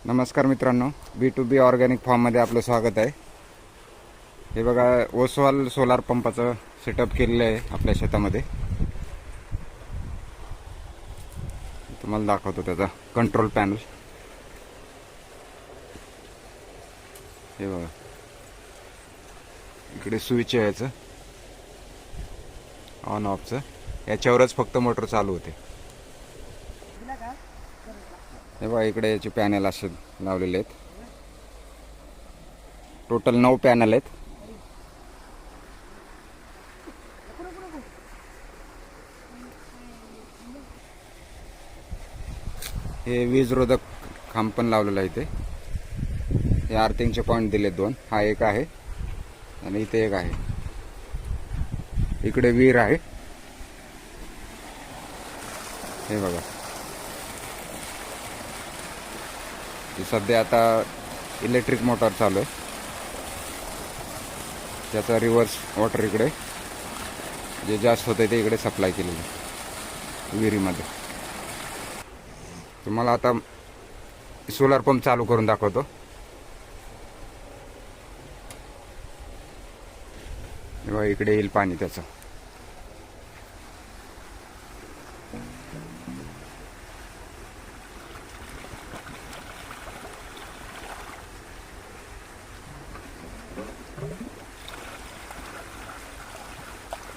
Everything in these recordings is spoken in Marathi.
नमस्कार मित्रांनो, B2B ऑर्गॅनिक फार्ममध्ये आपलं स्वागत आहे। हे बघा, ओसवाल सोलार पंपाचं सेटअप केलेलं आहे आपल्या शेतामध्ये। तुम्हाला दाखवतो त्याचा कंट्रोल पॅनल। हे बघा, इकडे स्विच आहे याचं ऑन ऑफचं, याच्यावरच फक्त मोटर चालू होते। हे बघा, इकडे याचे पॅनल असे लावलेले आहेत। टोटल 9 पॅनल आहेत। हे वीज रोधक खांब पण लावलेलं आहे इथे। हे आर्थिंगचे पॉइंट दिले 2, हा एक आहे आणि इथे एक आहे। इकडे विहीर आहे। हे बघा, सध्या आता इलेक्ट्रिक मोटर चालू आहे, त्याचा रिव्हर्स वॉटर इकडे जे जास्त होते ते इकडे सप्लाय केलेलं आहे विहिरीमध्ये। तुम्हाला आता सोलार पंप चालू करून दाखवतो। तेव्हा इकडे येईल पाणी त्याचं।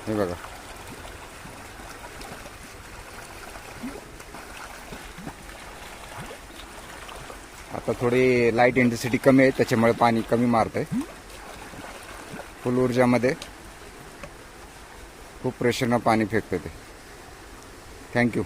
हे बघा, आता थोडी लाईट इंटेन्सिटी कमी आहे, त्याच्यामुळे पाणी कमी मारतंय। फुल ऊर्जामध्ये खूप प्रेशरनं पाणी फेकतं ते। थँक्यू।